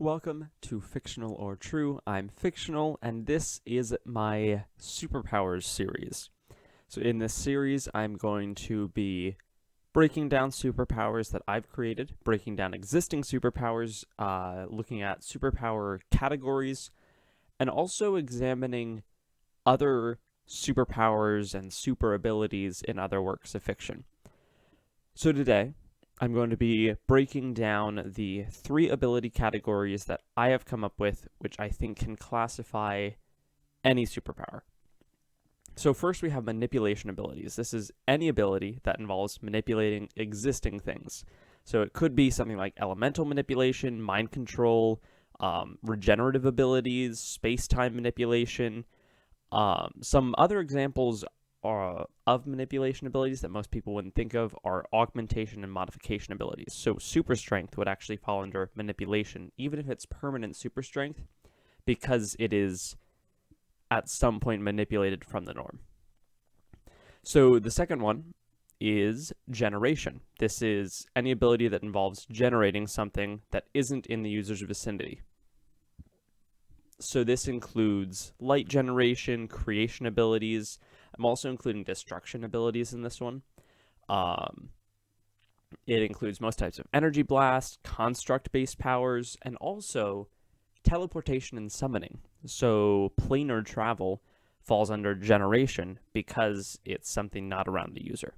Welcome to Fictional or True. I'm Fictional, and this is my Superpowers series. So in this series, I'm going to be breaking down superpowers that I've created, breaking down existing superpowers, looking at superpower categories, and also examining other superpowers and super abilities in other works of fiction. So today, I'm going to be breaking down the 3 ability categories that I have come up with, which I think can classify any superpower. So first we have manipulation abilities. This is any ability that involves manipulating existing things. So it could be something like elemental manipulation, mind control, regenerative abilities, space-time manipulation. Some other examples of manipulation abilities that most people wouldn't think of are augmentation and modification abilities. So super strength would actually fall under manipulation, even if it's permanent super strength, because it is at some point manipulated from the norm. So the second one is generation. This is any ability that involves generating something that isn't in the user's vicinity. So this includes light generation, creation abilities. I'm also including destruction abilities in this one. It includes most types of energy blast, construct-based powers, and also teleportation and summoning. So planar travel falls under generation because it's something not around the user.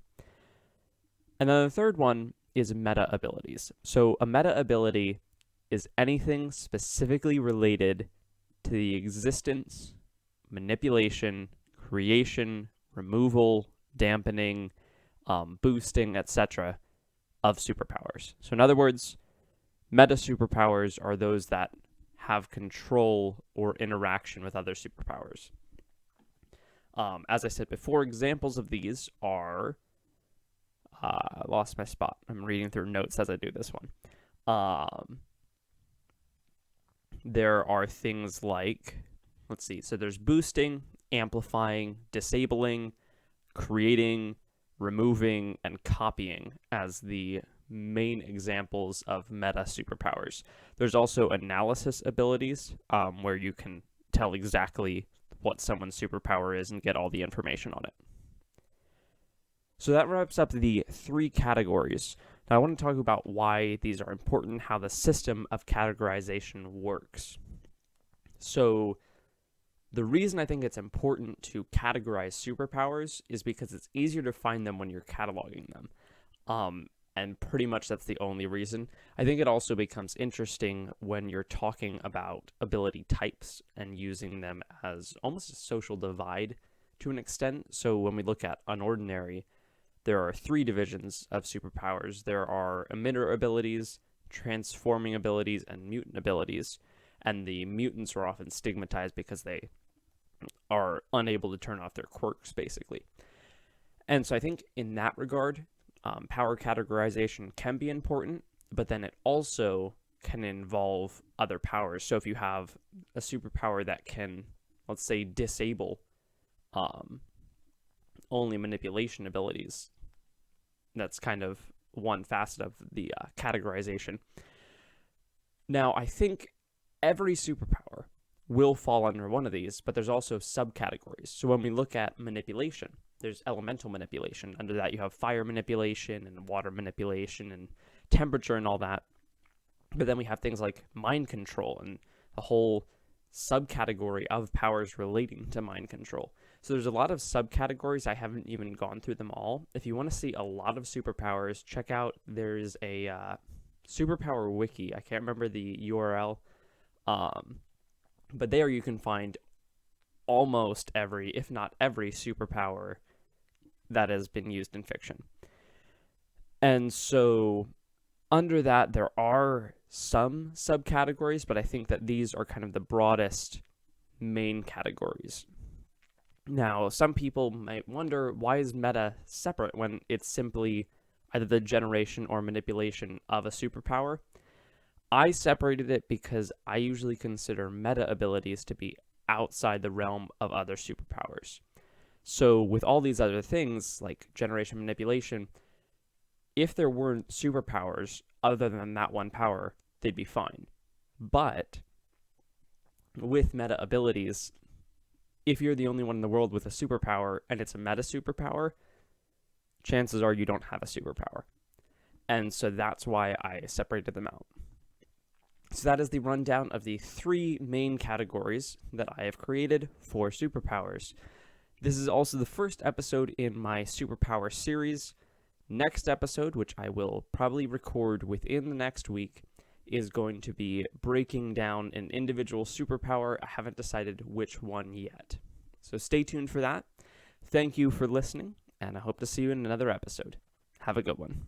And then the third one is meta abilities. So a meta ability is anything specifically related to the existence, manipulation, creation, removal, dampening, boosting, etc. of superpowers. So in other words, meta superpowers are those that have control or interaction with other superpowers. As I said before, examples of these are... I lost my spot. I'm reading through notes as I do this one. There are things like, let's see, so there's boosting, amplifying, disabling, creating, removing, and copying as the main examples of meta superpowers. There's also analysis abilities, where you can tell exactly what someone's superpower is and get all the information on it. So that wraps up the 3 categories. Now I want to talk about why these are important, how the system of categorization works. So the reason I think it's important to categorize superpowers is because it's easier to find them when you're cataloging them. And pretty much that's the only reason. I think it also becomes interesting when you're talking about ability types and using them as almost a social divide to an extent. So when we look at unordinary, there are 3 divisions of superpowers. There are emitter abilities, transforming abilities, and mutant abilities. And the mutants are often stigmatized because they are unable to turn off their quirks, basically. And so I think in that regard, power categorization can be important, but then it also can involve other powers. So if you have a superpower that can, let's say, disable only manipulation abilities, that's kind of one facet of the categorization. Now, I think every superpower will fall under one of these, but there's also subcategories. So when we look at manipulation, there's elemental manipulation. Under that, you have fire manipulation and water manipulation and temperature and all that. But then we have things like mind control and a whole subcategory of powers relating to mind control. So there's a lot of subcategories. I haven't even gone through them all. If you want to see a lot of superpowers, check out, there's a superpower wiki. I can't remember the URL. But there you can find almost every, if not every, superpower that has been used in fiction. And so under that, there are some subcategories, but I think that these are kind of the broadest main categories. Now, some people might wonder, why is meta separate when it's simply either the generation or manipulation of a superpower? I separated it because I usually consider meta abilities to be outside the realm of other superpowers. So with all these other things, like generation, manipulation, if there weren't superpowers other than that one power, they'd be fine. But with meta abilities, if you're the only one in the world with a superpower and it's a meta superpower, chances are you don't have a superpower. And so that's why I separated them out. So that is the rundown of the 3 main categories that I have created for superpowers. This is also the first episode in my superpower series. Next episode, which I will probably record within the next week, is going to be breaking down an individual superpower. I haven't decided which one yet. So stay tuned for that. Thank you for listening, and I hope to see you in another episode. Have a good one.